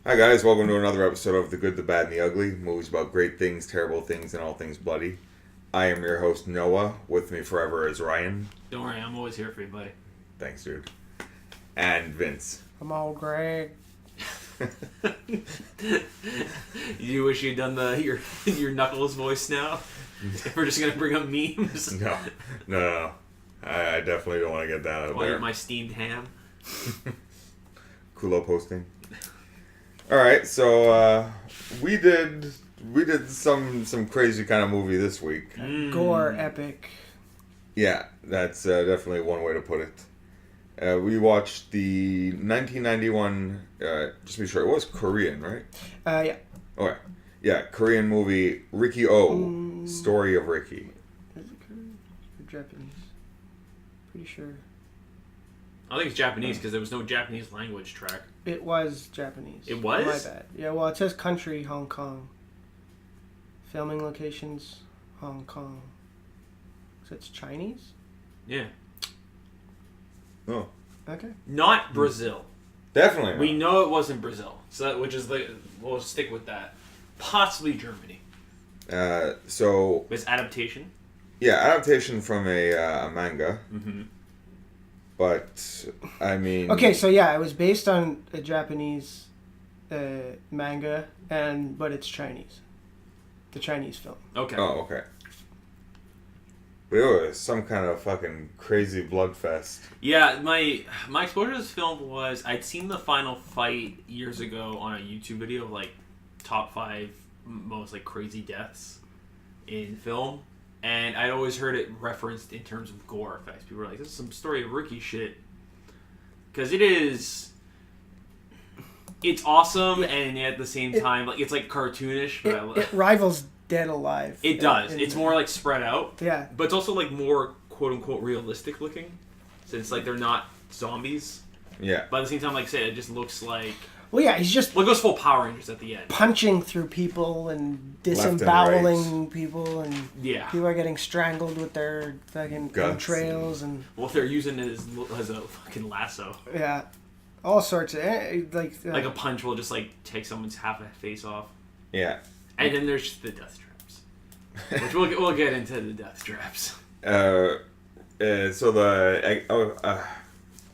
Hi guys, welcome to another episode of The Good, the Bad, and the Ugly. Movies about great things, terrible things, and all things bloody. I am your host, Noah. With me forever is Ryan. Don't worry, I'm always here for you, buddy. Thanks, dude. And Vince. I'm all Greg. You wish you'd done your Knuckles voice now? If we're just going to bring up memes? No. I definitely don't want to get that out there. My steamed ham? Kulo posting. Alright, so we did some crazy kind of movie this week. Gore epic. Yeah, that's definitely one way to put it. We watched the 1991, just to be sure, it was Korean, right? Yeah. Okay. Yeah, Korean movie Riki Story of Riki. Is it Korean or Japanese? Pretty sure. I think it's Japanese because there was no Japanese language track. It was Japanese. It was? My bad. Yeah, well, it says country, Hong Kong. Filming locations, Hong Kong. So it's Chinese? Yeah. Oh. Okay. Not Brazil. Definitely not. We know it wasn't Brazil, so we'll stick with that. Possibly Germany. So... It's adaptation? Yeah, adaptation from a manga. Mm-hmm. But, I mean... Okay, so yeah, it was based on a Japanese manga, but it's Chinese. The Chinese film. Okay. Oh, okay. But it was some kind of fucking crazy bloodfest. Yeah, my exposure to this film was I'd seen the final fight years ago on a YouTube video of like top 5 most like crazy deaths in film, and I'd always heard it referenced in terms of gore effects. People were like, "This is some Story of Riki shit," because it's awesome, and at the same time, like it's like cartoonish. But it rivals Dead Alive. It does. It's more like spread out. Yeah. But it's also like more quote unquote realistic looking, since like they're not zombies. Yeah. But at the same time, like I said, it just looks like. Well, yeah, he's just. Well, it goes full Power Rangers at the end. Punching through people and disemboweling people, and yeah, people are getting strangled with their fucking entrails and. Well, if they're using it as a fucking lasso. Yeah, all sorts of like a punch will just like take someone's half a face off. Yeah. And then there's the death traps, which we'll get into the death traps. So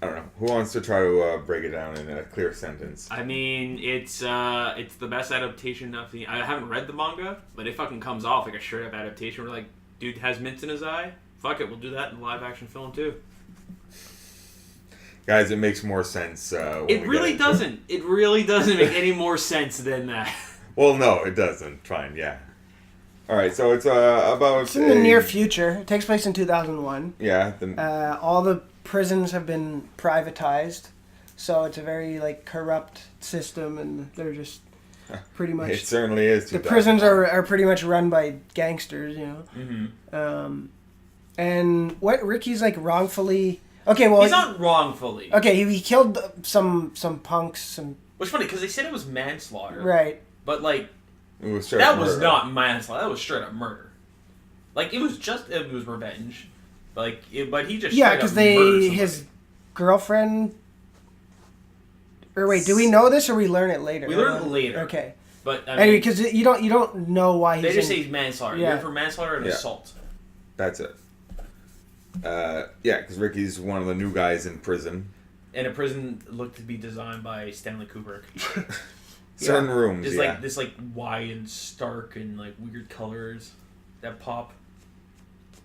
I don't know. Who wants to try to break it down in a clear sentence? I mean, it's the best adaptation of the. I haven't read the manga, but it fucking comes off like a straight up adaptation. Where like, dude has mints in his eye. Fuck it, we'll do that in live action film too. Guys, it makes more sense. It really doesn't. It really doesn't make any more sense than that. Well, no, it doesn't. Fine, yeah. All right, so it's about. It's in the near future. It takes place in 2001. Yeah. All the prisons have been privatized, so it's a very like corrupt system, and they're just pretty much. It certainly is. The prisons are pretty much run by gangsters, you know. Mm-hmm. And what Ricky's like wrongfully. Okay, well he's not wrongfully. Okay, he killed some punks. Which is funny because they said it was manslaughter. Right. But like. It was that was not manslaughter. That was straight up murder. Like it was revenge. But he just because his girlfriend. Or wait, do we know this or we learn it later? We learn it later. Okay. But anyway, because you don't know why they just say he's manslaughter. Yeah. You're for manslaughter and assault. That's it. Yeah, because Ricky's one of the new guys in prison. And a prison looked to be designed by Stanley Kubrick. Certain rooms, It's like this, like wide and stark and like weird colors that pop.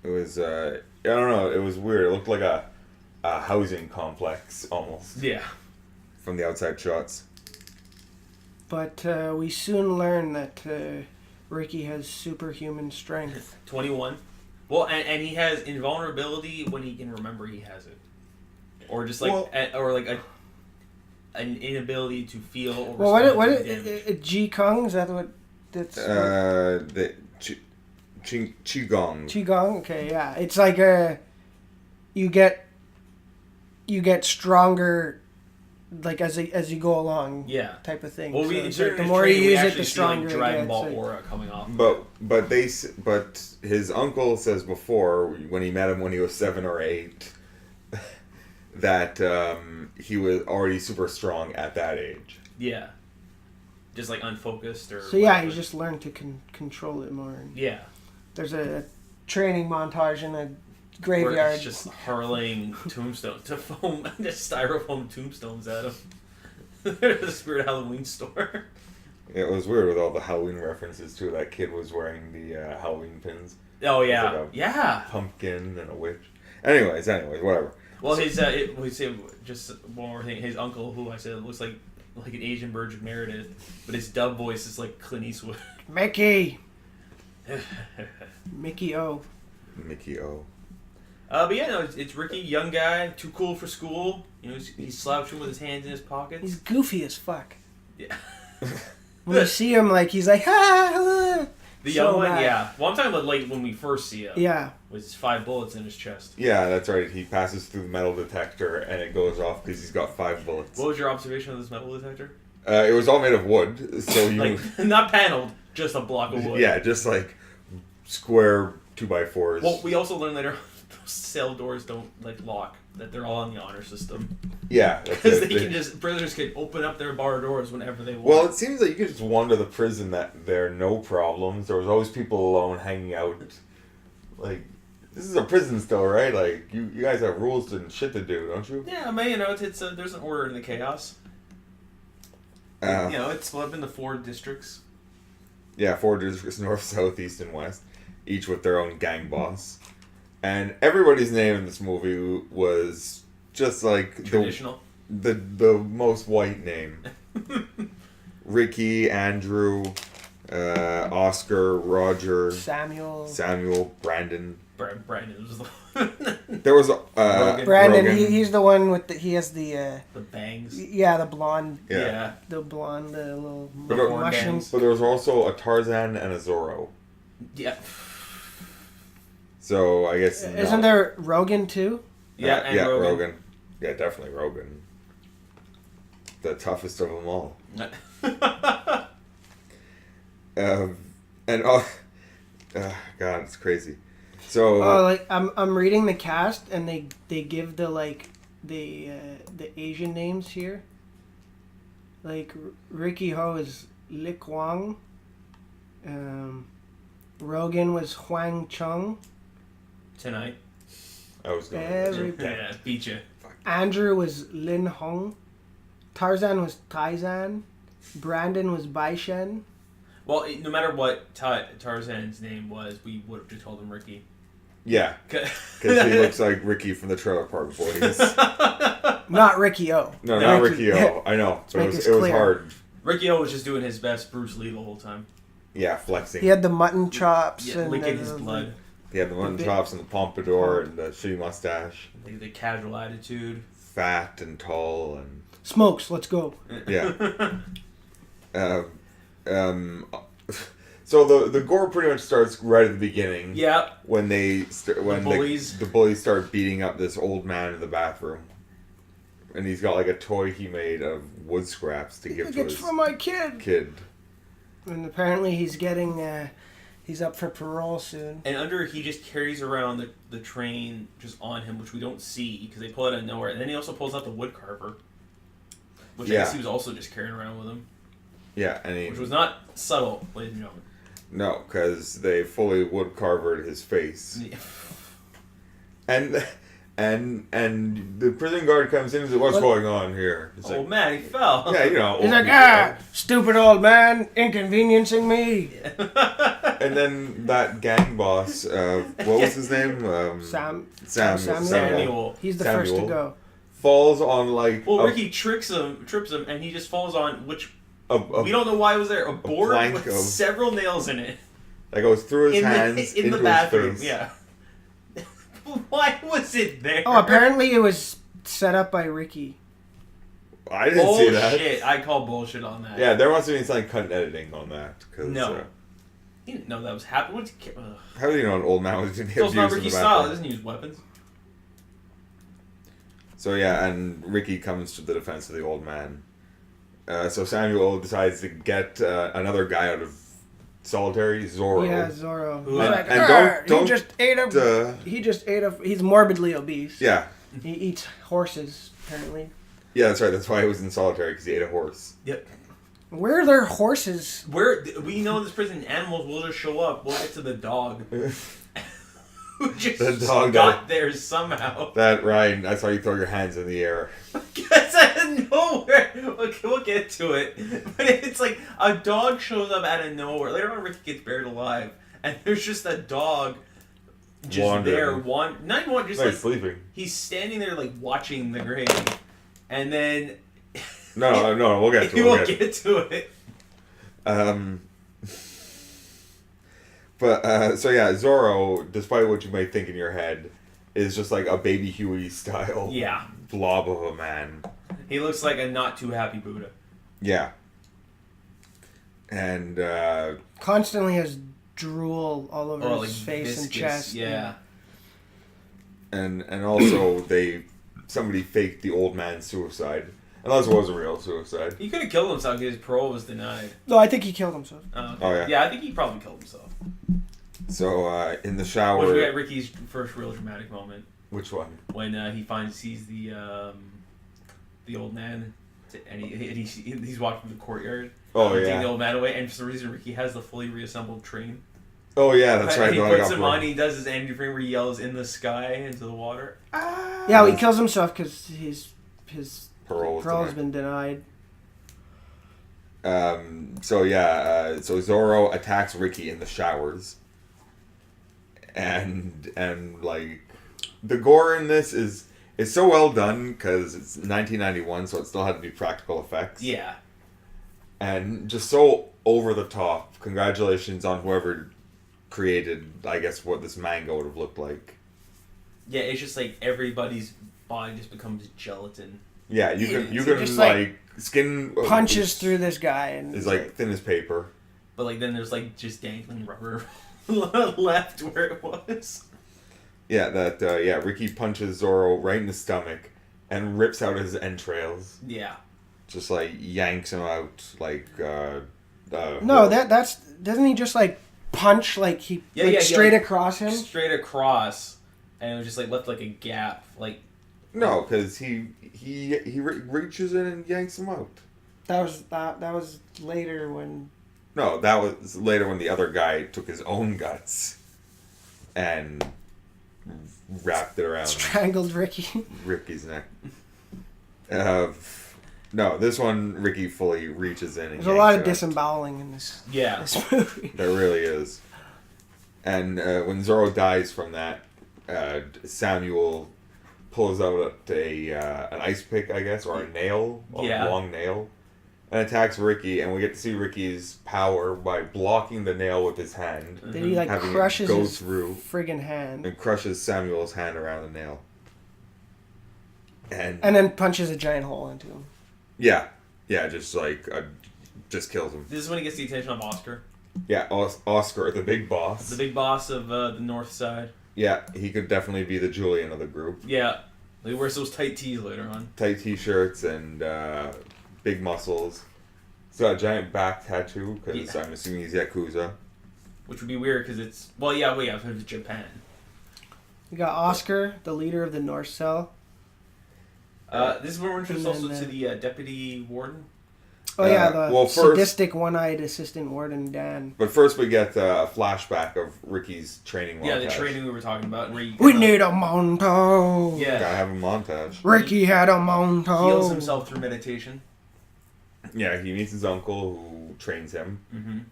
It was, I don't know. It was weird. It looked like a housing complex almost. Yeah. From the outside shots. But we soon learn that Riki has superhuman strength. 21. Well, and he has invulnerability when he can remember he has it, or just like an inability to feel. Or what Ji Kung, is that what that's? The Qigong. Qigong. Okay, yeah, it's like you get stronger, like as you go along. Yeah. Type of thing. Well, so the more you use it, the stronger like Dragon it Ball gets. aura coming off. But his uncle says before when he met him when he was 7 or 8. That he was already super strong at that age. Yeah. just like unfocused or. So yeah, whatever. he's just learned to control it more. And Yeah. there's a training montage in a Where graveyard. he's just hurling tombstones to foam, just styrofoam tombstones at him. The Spirit Halloween store. Yeah, it was weird with all the Halloween references too. That kid was wearing the Halloween pins. Oh yeah, like a yeah. pumpkin and a witch. Anyways, whatever. Well, we say just one more thing. His uncle, who I said looks like an Asian version of Meredith, but his dub voice is like Clint Eastwood. Mickey O. Mickey O. But yeah, no, it's Ricky, young guy, too cool for school. You know, he's slouching with his hands in his pockets. He's goofy as fuck. Yeah. When you see him, like, he's like, ah. The So young one, bad. yeah. Well, I'm talking about like when we first see him. Yeah. With his 5 bullets in his chest. Yeah, that's right. He passes through the metal detector and it goes off because he's got 5 bullets. What was your observation of this metal detector? It was all made of wood, so you Like, not paneled, just a block of wood. yeah, just like square 2x4s. Well, we also learned later those cell doors don't like lock. That they're all on the honor system. Yeah, that's Because it. they can just prisoners can open up their bar doors whenever they want. Well, it seems like you could just wander the prison that there are no problems. There was always people alone hanging out. Like, this is a prison still, right? Like, you guys have rules and shit to do, don't you? Yeah, I mean, you know, it's there's an order in the chaos. You know, it's split up into 4 districts. Yeah, 4 districts, north, south, east, and west, each with their own gang boss. And everybody's name in this movie was just like Traditional. the most white name. Ricky, Andrew, Oscar, Roger, Samuel, Brandon. Brandon was the There was Brandon, Rogan. he's the one with he has the the bangs. yeah, the blonde, Yeah. the blonde, the little But there- mushrooms. But there was also a Tarzan and a Zorro. Yeah. So I guess Isn't there Rogan too? Yeah, and Rogan. Yeah, definitely Rogan. The toughest of them all. And God, it's crazy. So like I'm reading the cast and they give the like the Asian names here. Like Ricky Ho is Li Kwang. Rogan was Huang Chung. Tonight. I was going Yeah, beat you. Andrew was Lin Hong. Tarzan was Taizan. Brandon was Baishen. Well, no matter what Tarzan's name was, we would have just called him Ricky. Yeah, because he looks like Ricky from the Trailer Park Boys. Not Ricky O. No, not Ricky O. I know, but it was clear. hard. Ricky O was just doing his best Bruce Lee the whole time. Yeah, flexing. He had the mutton chops Yeah, and licking his blood. He had the mutton chops and the pompadour and the shitty mustache. The casual attitude. Fat and tall and smokes. Let's go. yeah. So the gore pretty much starts right at the beginning. Yeah. When the bullies start beating up this old man in the bathroom, and he's got like a toy he made of wood scraps to give to his for my kid. And apparently he's getting he's up for parole soon. And he just carries around the train just on him, which we don't see because they pull it out of nowhere. And then he also pulls out the wood carver, which I guess he was also just carrying around with him. Yeah, which was not subtle, ladies and gentlemen. No, because they fully wood carvered his face. Yeah. And the prison guard comes in and says, "What's going on here?" It's Old man, he fell. Yeah, you know. He's like, stupid old man, inconveniencing me. And then that gang boss, what was his name? Samuel. He's the first to go. Falls on like. Well, Ricky trips him, and he just falls on which. We don't know why it was there. A board with several nails in it. That goes through his hands in into the bathroom. his face. Yeah. Why was it there? Oh, apparently it was set up by Ricky. I didn't see that. Bullshit. I call bullshit on that. Yeah, there must have been some cunt editing on that. No. He didn't know that was happening. How do you know an old man was going to get abused in the bathroom? Ricky's style. He doesn't use weapons. So yeah, and Ricky comes to the defense of the old man. So Samuel decides to get another guy out of solitary, Zorro. Yeah, Zorro. He just ate a. He's morbidly obese. Yeah. He eats horses, apparently. Yeah, that's right. That's why he was in solitary, because he ate a horse. Yep. Where are their horses? We know in this prison animals will just show up. We'll get to the dog. Who just The dog got there somehow. That, Ryan, I saw you throw your hands in the air. Gets out of nowhere. Okay, we'll get to it. But it's like a dog shows up out of nowhere. Later on, Ricky gets buried alive, and there's just a dog just Wandering. there. Not even just like sleeping. he's standing there like watching the grave, and then No, we'll get to it. We'll get to it. But so yeah, Zorro, despite what you may think in your head, is just like a Baby Huey style Yeah, blob of a man. he looks like a not too happy Buddha. Yeah. And Constantly has drool all over Oh, his like face and viscous, chest. Yeah. and also somebody faked the old man's suicide. Unless it was a real suicide. He could have killed himself because his parole was denied. No, I think he killed himself. Oh, okay. Oh, yeah. Yeah, I think he probably killed himself. So in the shower. Which we got Ricky's first real dramatic moment Which one? when he sees the old man, and he's walking through the courtyard. Oh, taking yeah. the old man away, and for some reason Ricky has the fully reassembled train. Oh yeah, that's right. And he the one I puts got him wrong. on. He does his Andy Frame where he yells in the sky into the water. Ah! Yeah, well, he kills himself because his Parole has been denied. So yeah, so Zorro attacks Ricky in the showers, and like the gore in this is so well done because it's 1991, so it still had to be practical effects. Yeah. And just so over the top. Congratulations on whoever created, I guess, what this manga would have looked like. Yeah, it's just like everybody's body just becomes gelatin. Yeah, you can just, like skin punches through this guy and is like thin as paper. But like then there's like just dangling rubber left where it was. Yeah, Ricky punches Zorro right in the stomach and rips out his entrails. Yeah. Just like yanks him out like no, that's doesn't he just like punch like he straight across him? Straight across, and it was just like left like a gap, like. No, because he reaches in and yanks him out. That was later when. No, that was later when the other guy took his own guts and wrapped it around Strangled Ricky. Ricky's neck. No, this one Ricky fully reaches in and There's a lot of yanks it out. disemboweling in this movie. There really is. And when Zorro dies from that, Samuel pulls out an ice pick, I guess, or a nail, a long nail, and attacks Ricky, and we get to see Ricky's power by blocking the nail with his hand. Then he like crushes his friggin' hand. And crushes Samuel's hand around the nail. And then punches a giant hole into him. Yeah, just just kills him. This is when he gets the attention of Oscar. Yeah, Oscar, the big boss. The big boss of the North Side. Yeah, he could definitely be the Julian of the group. Yeah, he wears those tight tees later on. Tight t-shirts and big muscles. He's got a giant back tattoo because I'm assuming he's Yakuza. Which would be weird because it's it's Japan. We got Oscar, the leader of the North Cell. This is where we're introduced also to the deputy warden. Oh yeah, the sadistic one-eyed assistant warden Dan. But first we get a flashback of Ricky's training montage. Yeah, the training we were talking about. Where we need a montage. Yeah. Gotta have a montage. Ricky had a montage. Heals himself through meditation. Yeah, he meets his uncle who trains him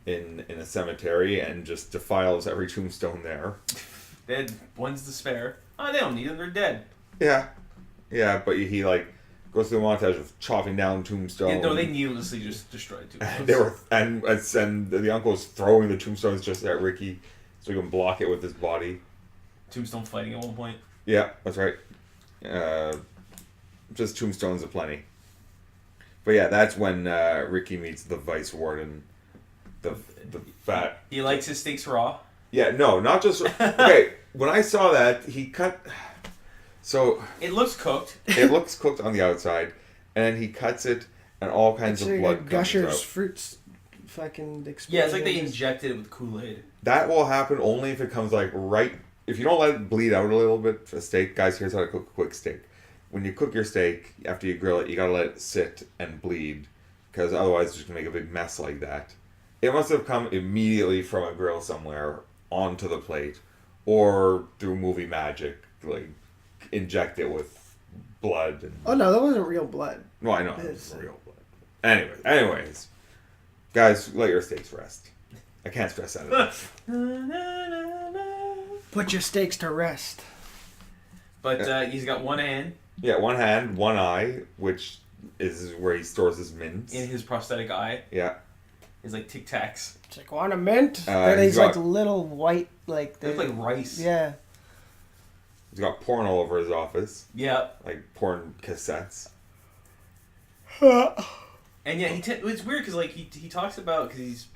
in a cemetery and just defiles every tombstone there. Dead. One's to spare. Oh, they don't need them. They're dead. Yeah, but he like goes through a montage of chopping down tombstones. Yeah, no, they needlessly just destroyed tombstones. They were and the uncle was throwing the tombstones just at Ricky so he can block it with his body. Tombstone fighting at one point. Yeah, that's right. Just tombstones aplenty. But yeah, that's when Ricky meets the vice warden, the fat. He likes his steaks raw. Yeah, no, not just okay. When I saw that, he cut. So it looks cooked. It looks cooked on the outside, and then he cuts it, and all kinds of blood comes Gushers out. fruits, fucking explode. Yeah, it's like they injected it with Kool-Aid. That will happen only if it comes like right. If you don't let it bleed out a little bit, a steak, guys. Here's how to cook a quick steak. When you cook your steak, after you grill it, you gotta let it sit and bleed, because otherwise it's just going to make a big mess like that. It must have come immediately from a grill somewhere onto the plate, or through movie magic, like inject it with blood. And... Oh no, that wasn't real blood. Well, I know it was real blood. Anyways, guys, let your steaks rest. I can't stress that enough. Put your steaks to rest. But he's got one hand. Yeah, one hand, one eye, which is where he stores his mints. In his prosthetic eye. Yeah. He's like Tic Tacs. It's like, want a mint? They're these like little white, like... They look like rice. Yeah. He's got porn all over his office. Yeah. Like porn cassettes. And yeah, it's weird because like he talks about, because he's,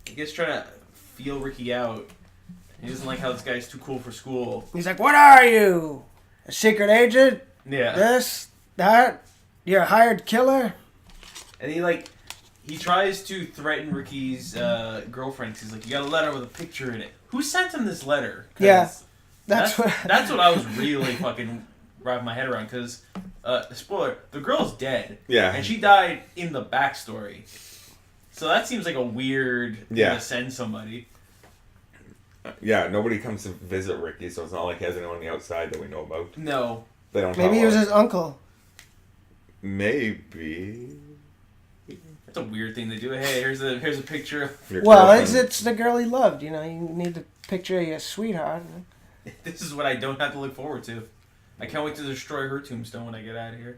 I guess, trying to feel Riki out. He doesn't like how this guy's too cool for school. He's like, what are you? A secret agent? Yeah. This? That? You're a hired killer? And he tries to threaten Riki's girlfriend. He's like, you got a letter with a picture in it. Who sent him this letter? Yeah. That's what I was really fucking wrapping my head around. Because, spoiler, the girl's dead. Yeah. And she died in the backstory. So that seems like a weird thing to send somebody. Yeah, nobody comes to visit Riki, so it's not like he has anyone on the outside that we know about. No. They don't. Maybe he was his uncle. Maybe. That's a weird thing to do. Hey, here's a picture of Your Well, girlfriend. it's the girl he loved. You know, you need the picture of your sweetheart. This is what I don't have to look forward to. I can't wait to destroy her tombstone when I get out of here.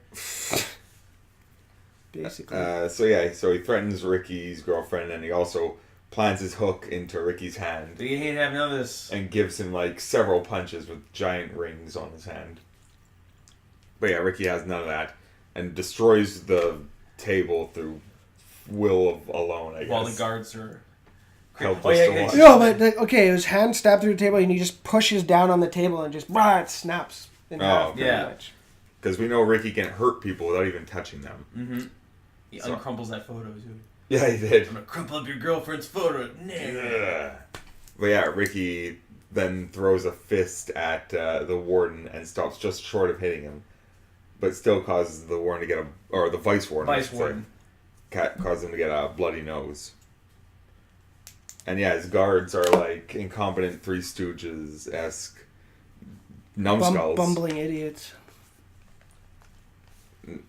Basically. So he threatens Riki's girlfriend, and he also plants his hook into Riki's hand. He ain't having none of this. And gives him like several punches with giant rings on his hand. But yeah, Riki has none of that, and destroys the table through will alone, I guess. While the guards are... Helpless to watch. No, but his hand stabbed through the table, and he just pushes down on the table and just it snaps in half. Okay. Yeah. Because we know Riki can hurt people without even touching them. Mm-hmm. He uncrumples that photo, too. Yeah, he did. I'm gonna crumple up your girlfriend's photo. Ugh. But yeah, Riki then throws a fist at the warden and stops just short of hitting him, but still causes the warden to get the vice warden. Causes him to get a bloody nose. And yeah, his guards are like incompetent Three Stooges-esque numbskulls. Bumbling idiots. And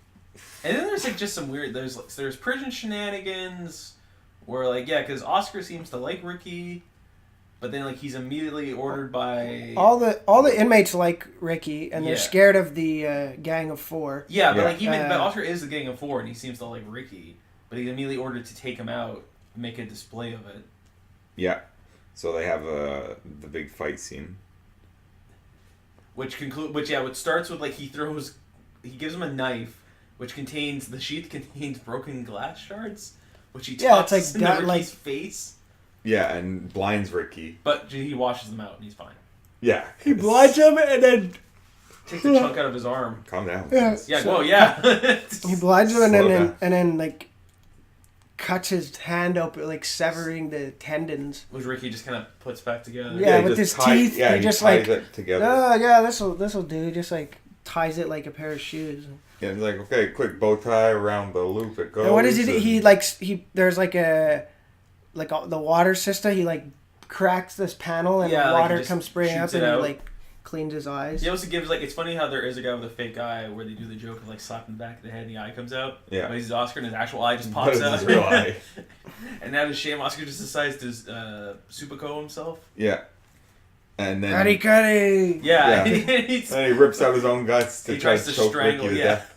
then there's like just some weird... There's prison shenanigans where like, yeah, because Oscar seems to like Riki, but then like he's immediately ordered by... All the inmates like Riki, and they're scared of the gang of four. Yeah, but like but Oscar is the gang of four, and he seems to like Riki, but he's immediately ordered to take him out and make a display of it. Yeah. So they have the big fight scene. Which starts with like he gives him a knife, the sheath contains broken glass shards, which he tosses into Ricky's face. Yeah, and blinds Riki. But he washes them out and he's fine. Yeah. He blinds him and then takes a chunk out of his arm. Calm down. Yeah. Yeah. Well, yeah. He blinds him and then like cuts his hand open, like severing the tendons. Which Riki just kind of puts back together. Yeah, with his teeth. Yeah, he just ties like it together. yeah, this'll do. Just like ties it like a pair of shoes. Yeah, he's like, okay, quick bow tie around the loop it goes. And what does he do? He there's like the water system. He like cracks this panel and water comes spraying up, and he like cleans his eyes. He also gives it's funny how there is a guy with a fake eye where they do the joke of like slapping the back of the head and the eye comes out. Yeah. But he's Oscar and his actual eye just pops out. His real eye. And now to shame, Oscar just decides to superco himself. Yeah. And then Cuddy. Yeah. And he rips out his own guts to try to choke strangle, Riki to death.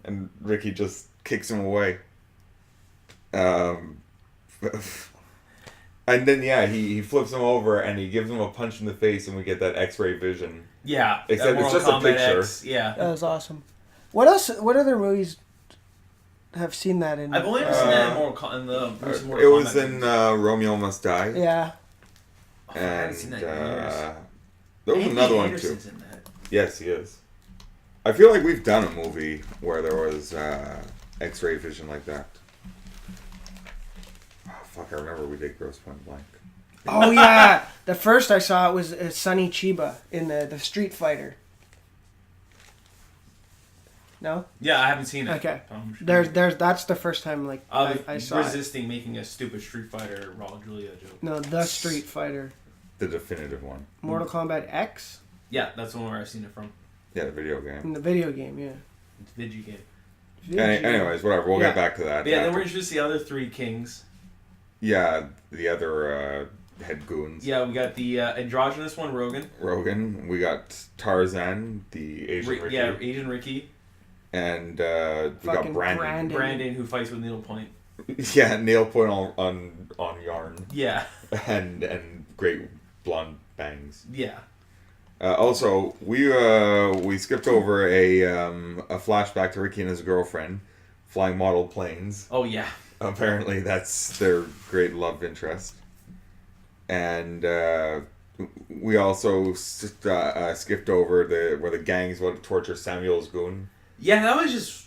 And Riki just kicks him away. And then he flips him over and he gives him a punch in the face, and we get that X-ray vision. Yeah, except it's just a picture. X, yeah, that was awesome. What else? What other movies have seen that in? I've only ever seen that in Mortal Kombat. It was in Romeo Must Die. Yeah. Oh, I haven't seen that in years. There was another one too. In that. Yes, he is. I feel like we've done a movie where there was X-ray vision like that. Fuck, I remember we did Gross Point Blank. Oh, yeah. The first I saw it was Sonny Chiba in the Street Fighter. No. Yeah, I haven't seen it. Okay. There's that's the first time like I saw resisting making a stupid Street Fighter Raul Julia joke. No, the Street Fighter. The definitive one. Mortal Kombat X. Yeah, that's the one where I've seen it from. Yeah, the video game. In the video game, yeah. It's a video game. Anyways, whatever. We'll get back to that. But yeah, then we're introduced to the other three kings. Yeah, the other head goons. Yeah, we got the androgynous one, Rogan. We got Tarzan, the Asian Riki. Yeah, Asian Riki. And we got Brandon, who fights with needlepoint. Yeah, needlepoint on yarn. Yeah. And great blonde bangs. Yeah. Also, we skipped over a flashback to Riki and his girlfriend flying model planes. Oh yeah. Apparently, that's their great love interest. And we also skipped over where the gangs want to torture Samuel's goon. Yeah, that was just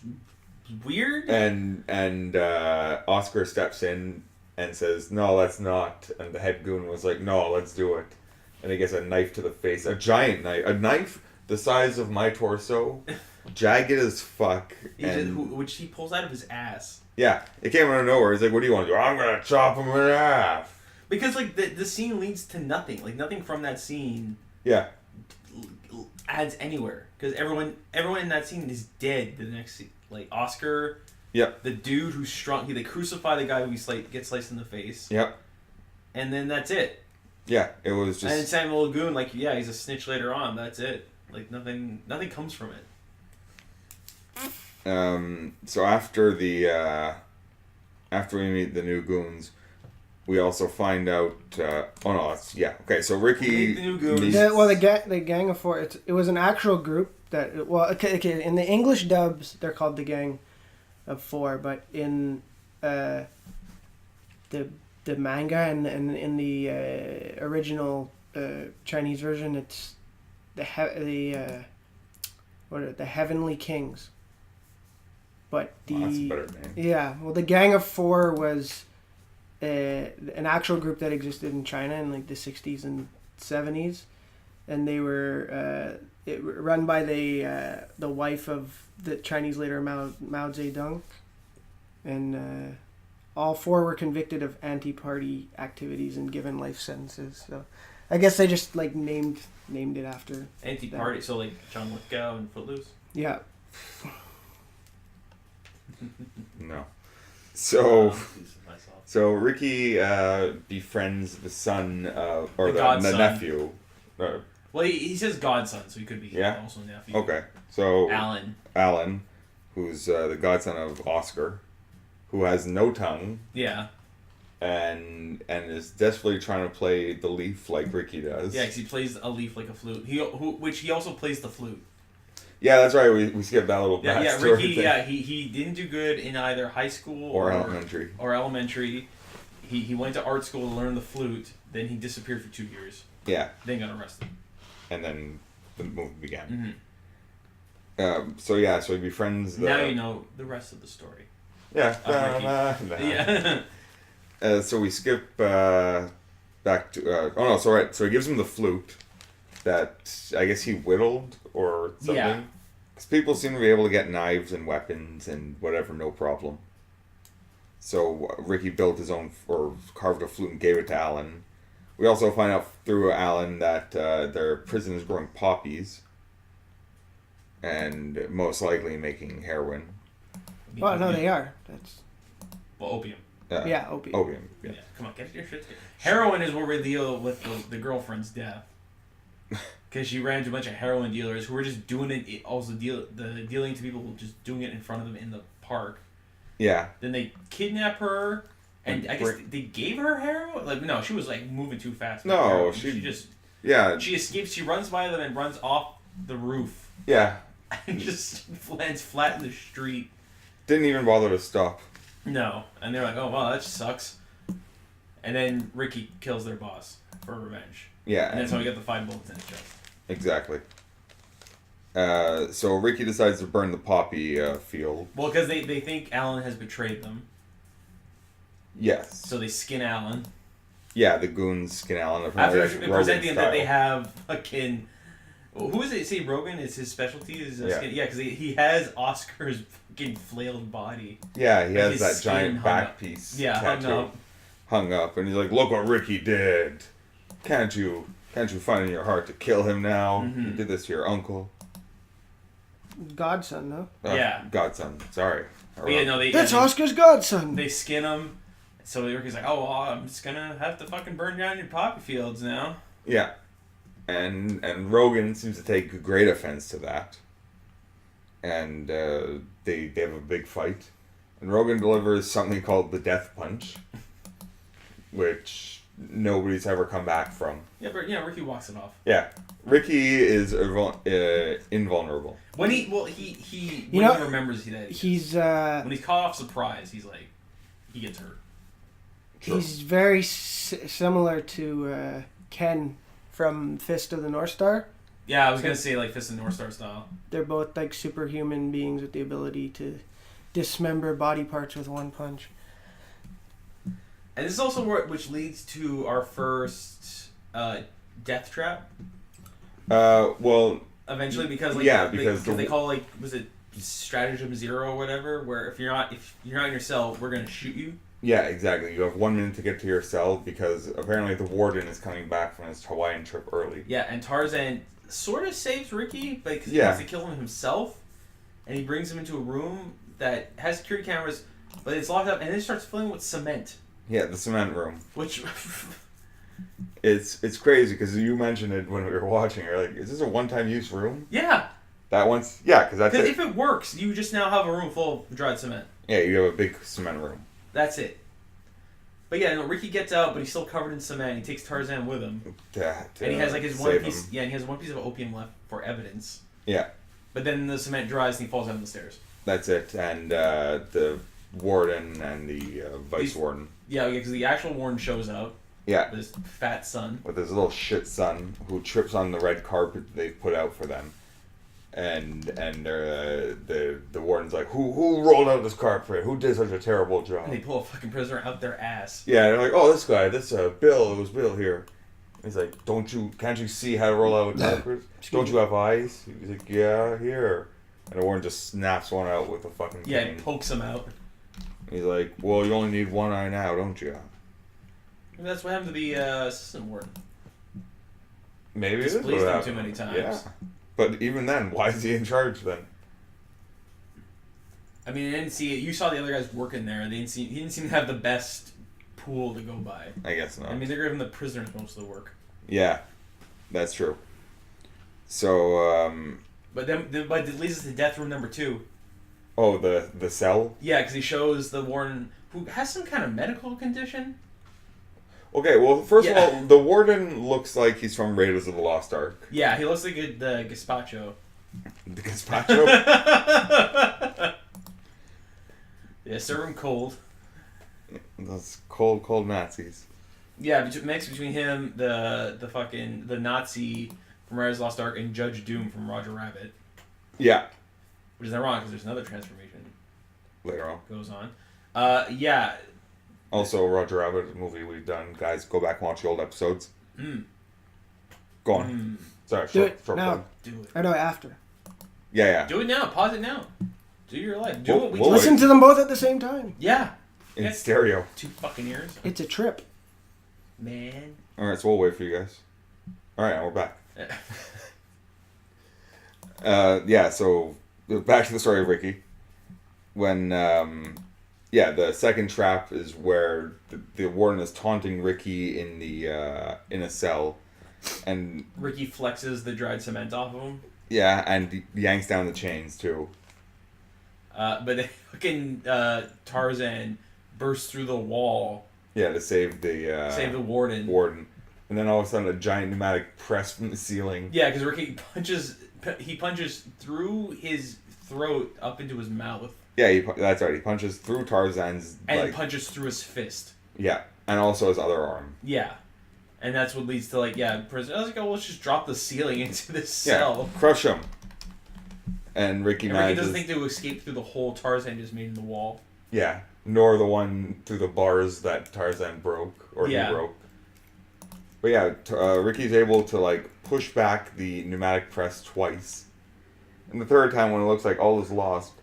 weird. And Oscar steps in and says, "No, let's not." And the head goon was like, "No, let's do it." And he gets a knife to the face, a giant knife, a knife the size of my torso, jagged as fuck, which he pulls out of his ass. Yeah, it came out of nowhere. He's like, "What do you want to do?" "I'm gonna chop him in half." Because like the scene leads to nothing. Like nothing from that scene. Yeah. Adds anywhere because everyone in that scene is dead. The next scene, like Oscar. Yep. The dude who's strong. They crucify the guy who gets sliced in the face. Yep. And then that's it. Yeah, it was just. And Samuel Goon, like, yeah, he's a snitch later on. That's it. Like nothing comes from it. So after we meet the new goons, we also find out. Okay. So Riki. The new goons. The Gang of Four. It was an actual group that. Well, okay. In the English dubs, they're called the Gang of Four, but in the manga and in the original Chinese version, it's the Heavenly Kings. But that's a better name. Yeah, well, the Gang of Four was an actual group that existed in China in like the 60s and 70s, and they were run by the wife of the Chinese leader Mao Zedong, and all four were convicted of anti-party activities and given life sentences. So I guess they just like named it after anti-party. So like John Lithgow and Footloose. Yeah. No. So Riki befriends the son or the nephew. Well, he says godson, so he could be also nephew. Okay, so Alan, who's the godson of Oscar, who has no tongue. Yeah. And is desperately trying to play the leaf like Riki does. Yeah, because he plays a leaf like a flute. Which he also plays the flute. Yeah, that's right. We skipped that little backstory. Yeah, Riki. Yeah, he didn't do good in either high school or elementary. He went to art school to learn the flute. Then he disappeared for 2 years. Yeah. Then got arrested. And then the movie began. Mm-hmm. So he befriends the... Now you know the rest of the story. Yeah. Yeah. So we skip back to... So he gives him the flute that I guess he whittled or something. Yeah. Because people seem to be able to get knives and weapons and whatever, no problem. So Riki built his own, or carved a flute and gave it to Alan. We also find out through Alan that their prison is growing poppies. And most likely making heroin. Well, no, they are. That's... Well, opium. Yeah, opium. Opium, yeah. Come on, get your shit together. Heroin is what we deal with the girlfriend's death. Because she ran into a bunch of heroin dealers who were just doing it, also dealing to people just doing it in front of them in the park. Yeah. Then they kidnap her, and I guess they gave her heroin? Like, no, she was like moving too fast. No, she just... Yeah. She escapes, she runs by them and runs off the roof. Yeah. And just lands flat in the street. Didn't even bother to stop. No. And they're like, oh, wow, that just sucks. And then Riki kills their boss for revenge. Yeah. And that's how we get the 5 bullets in his chest. Exactly. So Riki decides to burn the poppy field. Well, because they think Alan has betrayed them. Yes. So they skin Alan. Yeah, the goons skin Alan. After presenting that they have fucking Well, who is it? Say Rogan is his specialty. Is Yeah. skin? Yeah, because he has Oscar's fucking flailed body. Yeah, he Like has his that skin giant hung back up. piece Yeah, tattoo hung up, and he's like, "Look what Ricky did! Can't you find in your heart to kill him now? Mm-hmm. You did this to your uncle." Godson, no? Yeah. Godson. Sorry. But yeah, no, That's Oscar's godson. They skin him. So Ricky's like, "Oh, well, I'm just gonna have to fucking burn down your poppy fields now." Yeah, and Rogan seems to take great offense to that, and they have a big fight, and Rogan delivers something called the death punch, which nobody's ever come back from. Yeah, but Ricky walks it off. Yeah, Ricky is invulnerable. When he remembers that He's when he's caught off surprise, he's like, he gets hurt. he's very similar to Ken from Fist of the North Star. Yeah, I was gonna say like Fist of the North Star style. They're both like superhuman beings with the ability to dismember body parts with one punch. And this is also which leads to our first death trap. Well, Eventually, because because they call was it stratagem 0 or whatever, where if you're not in your cell, we're gonna shoot you. yeah, exactly. You have 1 minute to get to your cell because apparently the warden is coming back from his Hawaiian trip early. Yeah, and Tarzan sort of saves Ricky, but because he Yeah. wants to kill him himself, and he brings him into a room that has security cameras, but it's locked up, and then it starts filling with cement. Yeah, the cement room. Which It's crazy because you mentioned it when we were watching. You're like, is this a one-time use room? yeah, That one's because that's because it. if it works, you just now have a room full of dried cement. Yeah, you have a big cement room. That's it. But yeah, no, Ricky gets out, but he's still covered in cement. He takes Tarzan with him, and he has like his one save piece. him. Yeah, and he has one piece of opium left for evidence. Yeah, But then the cement dries and he falls down the stairs. that's it. And the warden and the vice warden. Yeah, because the actual warden shows up. Yeah, This fat son. with his little shit son who trips on the red carpet they've put out for them. And the warden's like, who rolled out this carpet? Who did such a terrible job? And they pull a fucking prisoner out their ass. Yeah, they're like, oh, this guy, Bill. It was Bill here. He's like, can't you see how to roll out a carpet? Don't you have eyes? He's like, yeah, here. And the warden just snaps one out with a fucking Yeah, cane. he pokes him out. He's like, well, you only need one eye now, don't you? Maybe that's what happened to the assistant warden. Maybe it is what Displeased him happened. too many times. Yeah. But even then, why is he in charge then? I mean, they didn't see it. You saw the other guys working there. He didn't seem to have the best pool to go by. I guess not. I mean, they're giving the prisoners most of the work. Yeah, that's true. So, But it leads us to death room number 2. oh, the cell? Yeah, because he shows the warden who has some kind of medical condition. Okay, well, first Yeah. of all, the warden looks like he's from Raiders of the Lost Ark. Yeah, he looks like the gazpacho. The gazpacho? Yeah, serve him cold. Those cold Nazis. Yeah, mix between him, the Nazi from Raiders of the Lost Ark, and Judge Doom from Roger Rabbit. Yeah, Which is ironic because there's another transformation later on. goes on. Yeah. Also, Roger Rabbit, a movie we've done. Guys, go back and watch the old episodes. Go on. Sorry, Do it short now. plug. Do it. I know after. Yeah. Do it now. Pause it now. Do your life. Do We'll- what we we'll do. Listen to them both at the same time. Yeah. In Yeah. stereo. 2 fucking ears. It's a trip. Man. Alright, so we'll wait for you guys. Alright, we're back. Yeah, so back to the story of Ricky. When, the second trap is where the warden is taunting Ricky in in a cell, and Ricky flexes the dried cement off of him. yeah, and yanks down the chains too. But then fucking Tarzan bursts through the wall, Yeah, to save the warden. warden, and then all of a sudden a giant pneumatic press from the ceiling. Yeah, because Ricky punches through his throat up into his mouth. Yeah, that's right. He punches through Tarzan's And punches through his fist. Yeah, and also his other arm. Yeah. And that's what leads to, prison. I was like, oh, let's just drop the ceiling into this cell. Yeah, crush him. And Ricky And manages... Ricky doesn't think to escape through the hole Tarzan just made in the wall. Yeah, nor the one through the bars that Tarzan broke, or Yeah. he broke. But yeah, Ricky's able to like push back the pneumatic press twice, and the third time when it looks like all is lost,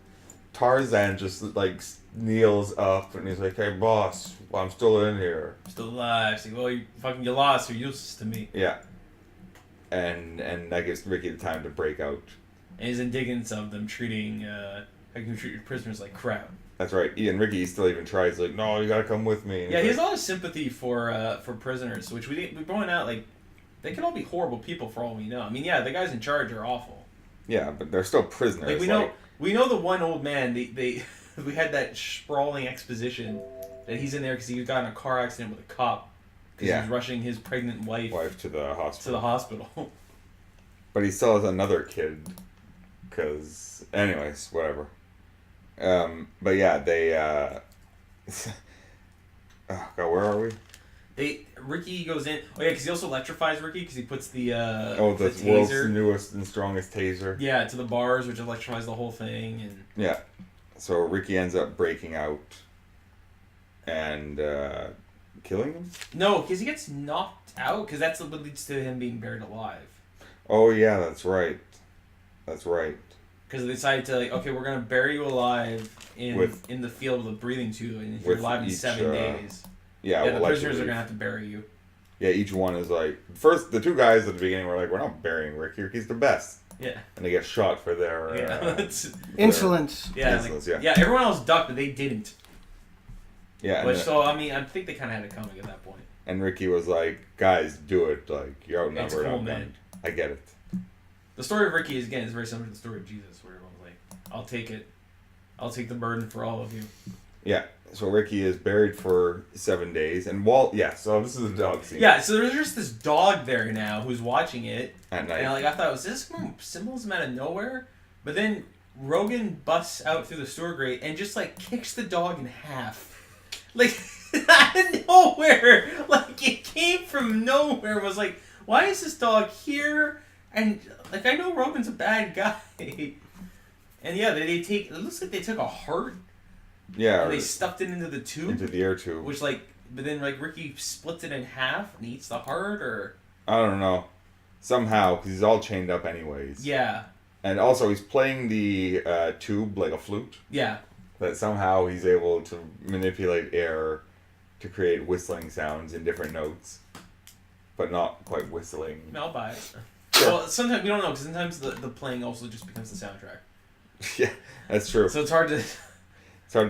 Tarzan just like kneels up and he's like, "Hey, boss, well, I'm still in here. Still alive." So, well, you lost. You're useless to me. Yeah. And that gives Ricky the time to break out. And his indignance of them treating how can you treat your prisoners like crap. That's right. And Ricky still even tries like, "No, you gotta come with me." And yeah, he has a lot of sympathy for prisoners, which we point out, like, they can all be horrible people for all we know. I mean, yeah, the guys in charge are awful. Yeah, but they're still prisoners. Like we know the one old man. They we had that sprawling exposition that he's in there because he got in a car accident with a cop because he was rushing his pregnant wife to the hospital. But he still has another kid. Because, anyways, whatever. But yeah, they. Oh God, where are we? Ricky goes in. Oh yeah, because he also electrifies Ricky because he puts the the taser, world's newest and strongest taser. Yeah, to the bars, which electrifies the whole thing, and yeah. So Ricky ends up breaking out and killing him. No, because he gets knocked out. Because that's what leads to him being buried alive. Oh yeah, that's right. That's right. Because they decided to, like, okay, we're going to bury you alive in the field with a breathing tube, and if you're alive in 7 days, the prisoners are going to have to bury you. Yeah, each one is like... First, the two guys at the beginning were like, "We're not burying Ricky. Ricky's the best." Yeah. And they get shot for their... insolence. Insolence, yeah, everyone else ducked, but they didn't. Yeah. I mean, I think they kind of had it coming at that point. And Ricky was like, "Guys, do it. Like, you're outnumbered." It's cool, man. I get it. The story of Ricky is very similar to the story of Jesus, where everyone's like, "I'll take it. I'll take the burden for all of you." Yeah. So Ricky is buried for 7 days, and so this is a dog scene. Yeah, so there's just this dog there now who's watching it at night. And I thought, was this symbolism out of nowhere? But then Rogan busts out through the sewer grate and just like kicks the dog in half, like out of nowhere. Like it came from nowhere. It was like, why is this dog here? And like, I know Rogan's a bad guy. And yeah, it looks like they took a heart. Yeah. And they stuffed it into the tube. Into the air tube. Which but then Ricky splits it in half and eats the heart, or? I don't know. Somehow, because he's all chained up anyways. Yeah. And also, he's playing the tube like a flute. Yeah. That somehow he's able to manipulate air to create whistling sounds in different notes. But not quite whistling. I'll buy it. Well, sometimes we don't know, because sometimes the playing also just becomes the soundtrack. Yeah, that's true. So it's hard to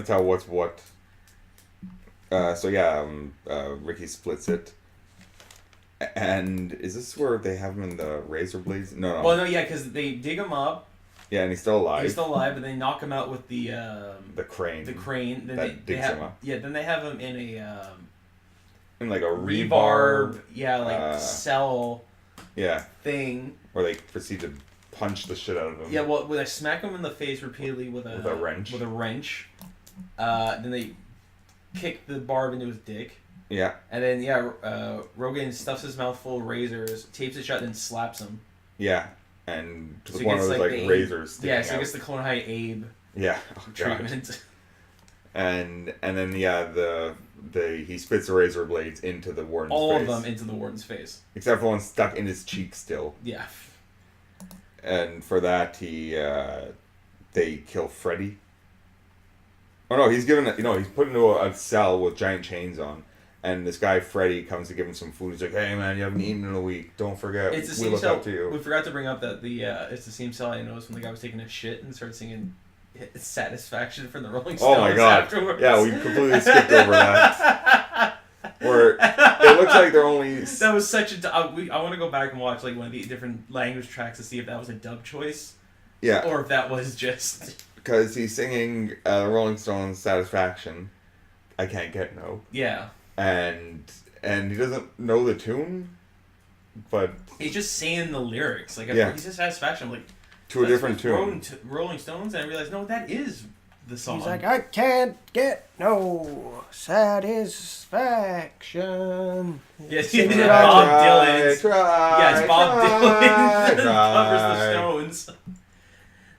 tell what's what. Ricky splits it. And is this where they have him in the razor blades? No. Well, no, yeah, because they dig him up. Yeah, and he's still alive. But they knock him out with the crane. The crane. Then that digs him up. Yeah, then they have him in in like a rebar. Yeah, cell. Yeah. Thing. Where they proceed to punch the shit out of him. Yeah, well, they smack him in the face repeatedly with a wrench. Then they kick the barb into his dick. Yeah. And then, Rogan stuffs his mouth full of razors, tapes it shut, and then slaps him. Yeah. And to the point of those, razors sticking out. So he gets the Clone High Abe treatment. And then, he spits the razor blades into the warden's face. All of them into the warden's face. Except for one stuck in his cheek still. Yeah. And for that, they kill Freddy. Oh no, he's put into a cell with giant chains on. And this guy, Freddy, comes to give him some food. He's like, "Hey man, you haven't eaten in a week. Don't forget, we look up to you." We forgot to bring up that it's the same cell I noticed when the guy was taking a shit and started singing Satisfaction from the Rolling Stones. Oh my god. Afterwards. Yeah, we completely skipped over that. Where it looks like they're only... That was such a... I want to go back and watch like one of the different language tracks to see if that was a dub choice. Yeah. Or if that was just... Because he's singing Rolling Stones' Satisfaction. I Can't Get No. Yeah. And he doesn't know the tune, but... He's just saying the lyrics. Like, yeah. He says Satisfaction. I'm like... To a different tune. Rolling Stones, and I realized, no, that is the song. He's like, "I can't get no satisfaction." Yes, Sings yeah, it Bob on. Dylan's. Yeah, it's Bob Dylan covers the Stones.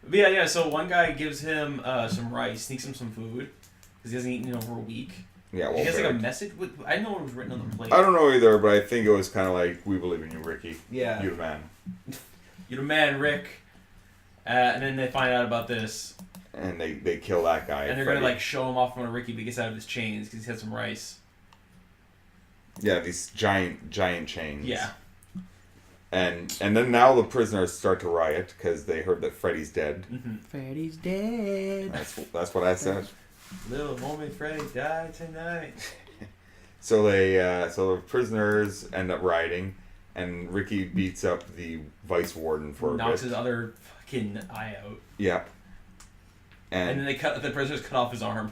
But yeah. So one guy gives him some rice, sneaks him some food because he hasn't eaten in over a week. Yeah, well, I guess like a message. I didn't know what was written on the plate. I don't know either, but I think it was kind of like, "We believe in you, Ricky. Yeah, you're the man. You're the man, Rick." And then they find out about this, and they kill that guy. And they're gonna like show him off when Ricky gets out of his chains because he's had some rice. Yeah, these giant chains. Yeah. And then now the prisoners start to riot because they heard that Freddy's dead. Mm-hmm. Freddy's dead. That's what I said. Little moment Freddy died tonight. So the prisoners end up rioting, and Ricky beats up the vice warden for knocks his other fucking eye out. Yeah. And then the prisoners cut off his arm.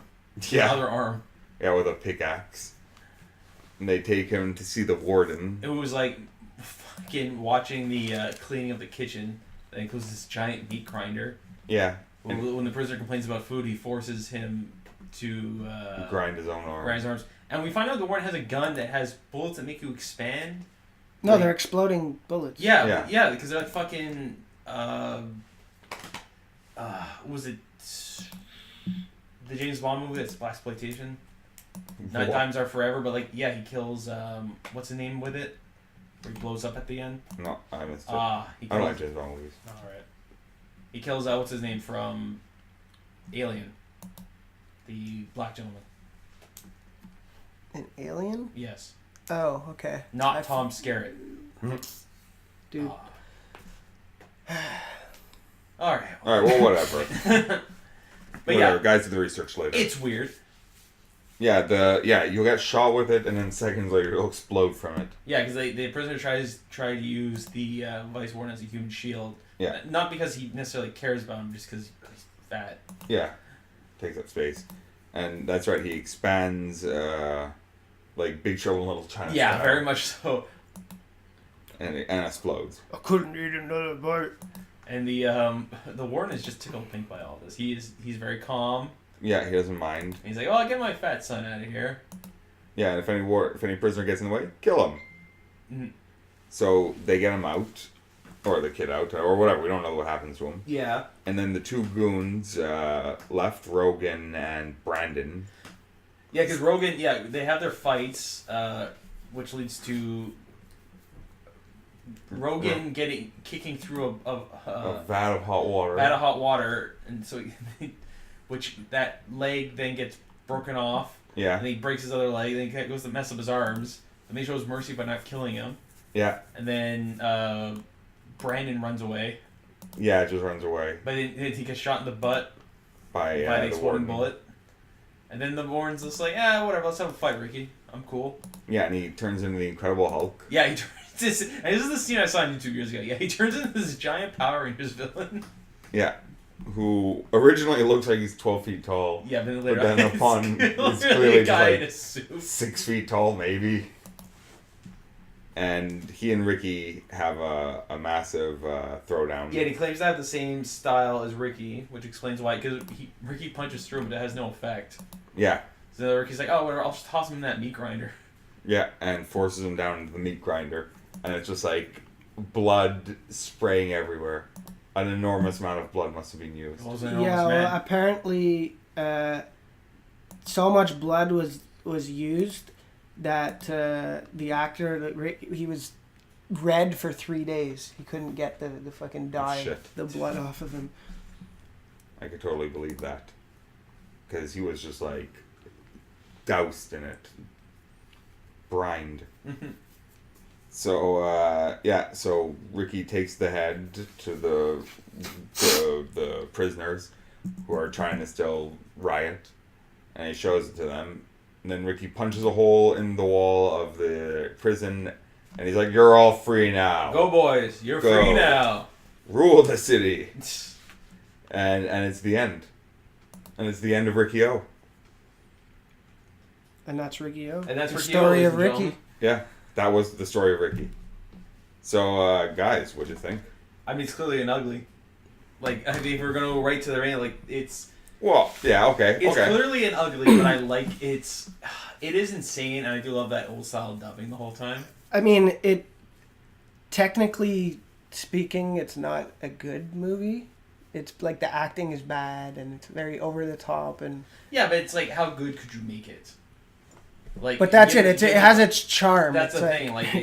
Yeah. The other arm. Yeah, with a pickaxe. And they take him to see the warden. It was like fucking watching the cleaning of the kitchen. That includes this giant meat grinder. Yeah. When the prisoner complains about food, he forces him to grind his own arms. Grind his arms. And we find out the warden has a gun that has bullets that make you expand. No, they're exploding bullets. Yeah, because they're like fucking. Was it the James Bond movie that's blaxploitation? Nine Times Are Forever, but like he kills what's the name with it? Where he blows up at the end. No, I missed it. I don't like James Bond movies. All right. He kills what's his name from Alien, the black gentleman. An alien? Yes. Oh, okay. Not Tom Skerritt. Dude. All right. Well, whatever. But whatever. Guys, do the research later. It's weird. Yeah, you'll get shot with it, and then seconds later it'll explode from it. Yeah, because the prisoner try to use the vice warden as a human shield. Yeah. Not because he necessarily cares about him, just because he's fat. Yeah, takes up space, and that's right. He expands, like Big Trouble in Little China. Yeah, style, very much so. And it explodes. I couldn't eat another bite. And the warden is just tickled pink by all this. He's very calm. Yeah, he doesn't mind. And he's like, "Oh, get my fat son out of here." Yeah, and if any prisoner gets in the way, kill him. Mm-hmm. So they get him out, or the kid out, or whatever. We don't know what happens to him. Yeah. And then the two goons left, Rogan and Brandon. Yeah, because Rogan, they have their fights, which leads to Rogan kicking through a vat of hot water. Vat of hot water, and so which that leg then gets broken off. Yeah. And he breaks his other leg. Then he goes to mess up his arms. And they shows mercy by not killing him. Yeah. And then Brandon runs away. Yeah, it just runs away. But he gets shot in the butt by the exploding bullet. And then the warden's just like, whatever, let's have a fight, Ricky. I'm cool. Yeah, and he turns into the Incredible Hulk. Yeah, he turns this. And this is the scene I saw on YouTube years ago. Yeah, he turns into this giant Power Rangers villain. Yeah. Who originally looks like he's 12 feet tall. Yeah, but later then upon he's clearly just like 6 feet tall, maybe. And he and Ricky have a massive throwdown. Yeah, and he claims to have the same style as Ricky, which explains why. Because Ricky punches through him, but it has no effect. Yeah. So Ricky's like, oh, whatever, I'll just toss him in that meat grinder. Yeah, and forces him down into the meat grinder. And it's just like blood spraying everywhere. An enormous amount of blood must have been used. Well, apparently so much blood was used that the actor, he was red for 3 days. He couldn't get the fucking dye, the blood off of him. I could totally believe that. Because he was just like doused in it. Brined. So so Ricky takes the head to the prisoners who are trying to still riot, and he shows it to them. And then Ricky punches a hole in the wall of the prison, and he's like, "You're all free now. Go boys, you're free now. Rule the city." And it's the end. And it's the end of Ricky O. And that's Ricky O. And that's the Ricky story O, of Ricky. Yeah. That was the story of Ricky. So, guys, what'd you think? I mean, it's clearly an ugly. Like, I think if we're gonna go right to the rain, like it's. Well, yeah, okay. It's clearly an ugly, but I like it is insane, and I do love that old style dubbing the whole time. I mean, technically speaking, it's not a good movie. It's like the acting is bad, and it's very over the top, and. Yeah, but it's like, how good could you make it? Like, but that's it. It has its charm. That's it's the thing. Like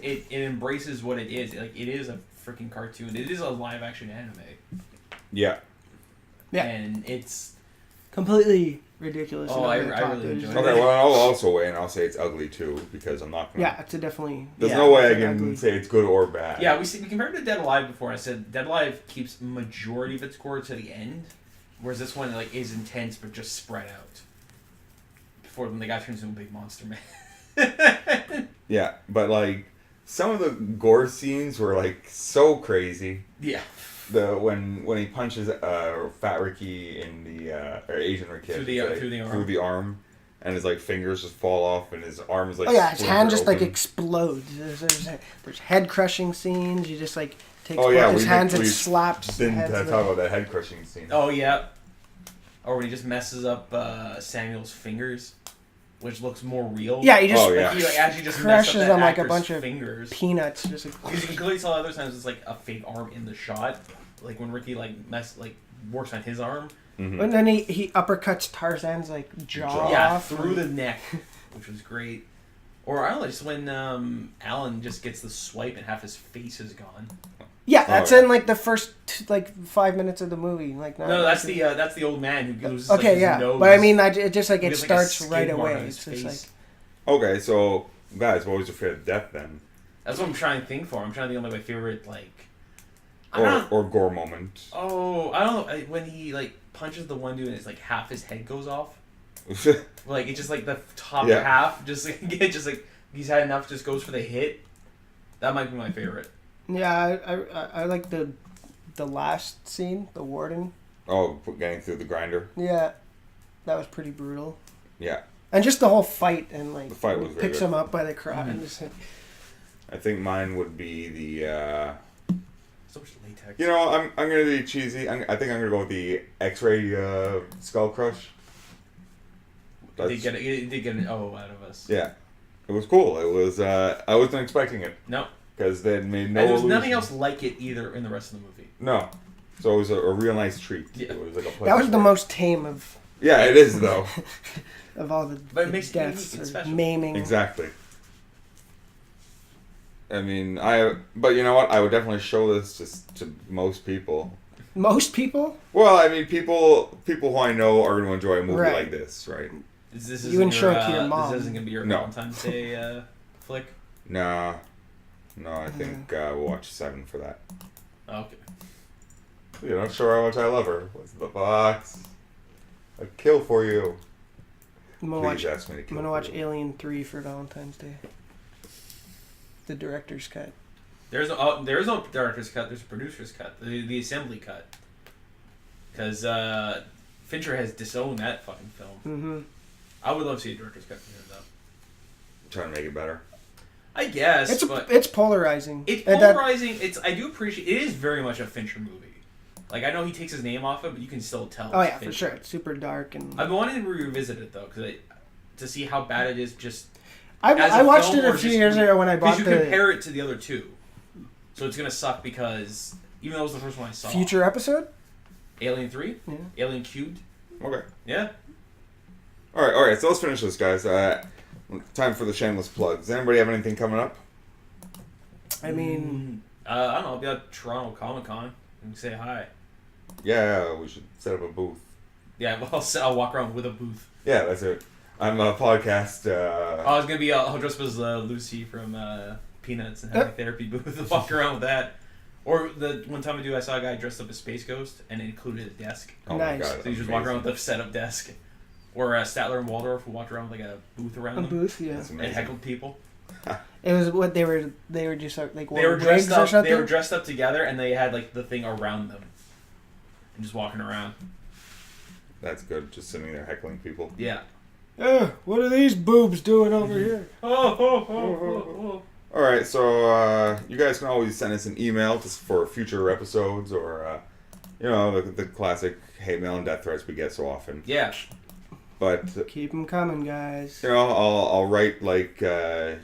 it embraces what it is. Like it is a freaking cartoon. It is a live action anime. Yeah. Yeah. And it's completely ridiculous. Oh, I really enjoy it. Okay, well, I'll also weigh and I'll say it's ugly too because I'm not gonna. Yeah, it's a definitely. There's no way I can say it's good or bad. Yeah, we compared it to Dead Alive before. I said Dead Alive keeps majority of its gore to the end, whereas this one like is intense but just spread out. Before when the guy turns into a big monster man. Yeah, but like some of the gore scenes were like so crazy. Yeah. When he punches Fat Riki in the or Asian Riki through the arm, and his like fingers just fall off, and his arm is like. Oh yeah, his hand just open. like explodes. There's head crushing scenes. You just like takes his hands and slaps. Didn't talk about that head crushing scene. Oh yeah. Or when he just messes up Samuel's fingers, which looks more real. Yeah, he just he like, actually just crushes them like a bunch of fingers. Peanuts. Just like because you can clearly tell other times it's like a fake arm in the shot, like when Riki works on his arm. Mm-hmm. And then he uppercuts Tarzan's like jaw off through the neck, which was great. Or I don't know, just when Alan just gets the swipe and half his face is gone. Yeah, that's in like the first 5 minutes of the movie. Like no, that's the old man who loses his nose. But I mean, it just like it starts right away. It's just like okay, so guys, what was your favorite death then? That's what I'm trying to think for. I'm trying to think of my favorite or gore moment. Oh, I don't know. When he like punches the one dude and it's like half his head goes off. Like it's just like the top half, just like he's had enough, just goes for the hit. That might be my favorite. Yeah, I like the last scene, the warden. Oh, getting through the grinder. Yeah, that was pretty brutal. Yeah. And just the whole fight and like the fight was picks him up by the crotch and just. I think mine would be the. So much latex. You know, I'm gonna be cheesy. I think I'm gonna go with the X-ray skull crush. They did get an O out of us. Yeah, it was cool. It was. I wasn't expecting it. No. Because they made no. And there was nothing else like it either in the rest of the movie. No, so it was a real nice treat. Yeah. It was like a that was the most tame of. Yeah, it is though. Of all the but it makes deaths it or maiming. Exactly. I mean, but you know what? I would definitely show this just to most people. Most people? Well, I mean, people who I know are going to enjoy a movie like this, right? You wouldn't show it to your mom. This isn't going to be your Valentine's Day flick? No, I think we'll watch 7 for that. Okay. You're not sure how much I love her. What's in the box? A kill for you. I'm gonna watch Alien 3 for Valentine's Day. The director's cut. There's no director's cut. There's a producer's cut. The assembly cut. Because Fincher has disowned that fucking film. Mm-hmm. I would love to see a director's cut from him though. Trying to make it better. I guess, it's polarizing. It's polarizing. I do appreciate. It is very much a Fincher movie. Like I know he takes his name off it, but you can still tell. Oh yeah, Fincher. For sure. It's super dark and. I've been wanting to revisit it though, to see how bad it is. Just I watched it a few years ago when I bought because you compare it to the other two, so it's gonna suck because even though it was the first one I saw. Future episode. Alien 3? Yeah. Alien Cubed? Okay. Yeah. All right. So let's finish this, guys. Time for the shameless plugs. Does anybody have anything coming up? I mean, I don't know. I'll be at Toronto Comic Con and say hi. Yeah, we should set up a booth. Yeah, well, I'll walk around with a booth. Yeah, that's it. I'm a podcast. I was gonna be. I'll dress up as Lucy from Peanuts and have a therapy booth and walk around with that. Or the one time I saw a guy dressed up as Space Ghost and it included a desk. Oh nice. My God, so you just walk around with a setup desk. Or Statler and Waldorf who walked around with like a booth around them. A booth, yeah. That's And amazing. heckled people. It was what they were just like They were dressed up. They were dressed up together and they had like the thing around them. And just walking around. That's good. Just sitting there heckling people. Yeah. What are these boobs doing over here? Oh. All right, so you guys can always send us an email for future episodes, or the classic hate mail and death threats we get so often. Yeah. But keep them coming, guys. I'll write like a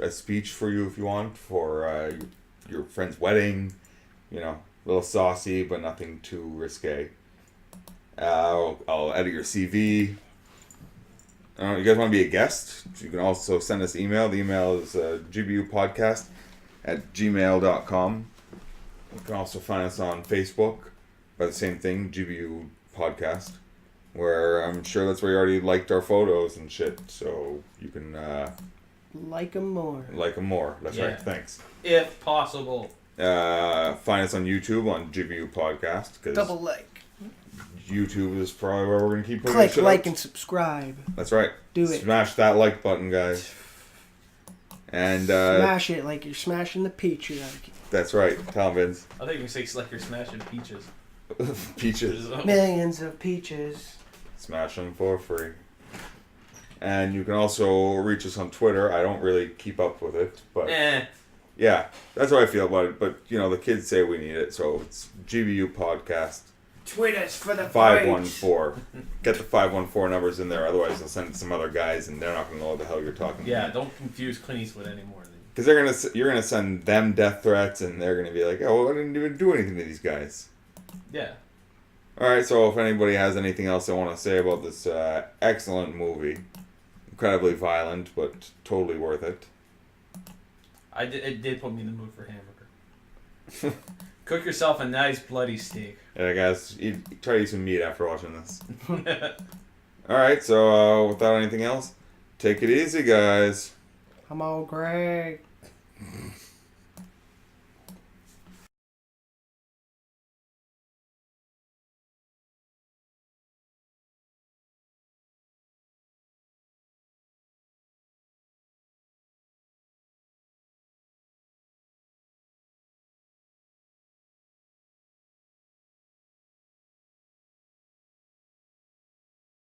speech for you if you want for your friend's wedding. A little saucy, but nothing too risque. I'll edit your CV. You guys want to be a guest? You can also send us email. The email is gbupodcast@gmail.com. You can also find us on Facebook by the same thing, GBU Podcast, where I'm sure that's where you already liked our photos and shit, so you can like them more. Like them more. That's right. Thanks. If possible. Find us on YouTube on GBU Podcast. Double like. YouTube is probably where we're going to keep putting Click shit like up. and subscribe. That's right. Do it. Smash that like button, guys. And smash it like you're smashing the peaches out of it. That's right. Tell 'em, Vince. I think you say like you're smashing peaches. Peaches. Millions of peaches. Smash them for free. And you can also reach us on Twitter. I don't really keep up with it, but yeah, that's how I feel about it. But you know, the kids say we need it, so it's GBU Podcast. Tweet us for the 514. Get the 514 numbers in there, otherwise they'll send it to some other guys, and they're not gonna know what the hell you're talking about. Yeah, don't confuse Clint Eastwood anymore. Because you're gonna send them death threats, and they're gonna be like, "Oh, well, I didn't even do anything to these guys." Yeah. All right. So if anybody has anything else they want to say about this excellent movie, incredibly violent but totally worth it. It did put me in the mood for hamburger. Cook yourself a nice bloody steak. Yeah, guys, try to eat some meat after watching this. All right. So without anything else, take it easy, guys. I'm all Greg.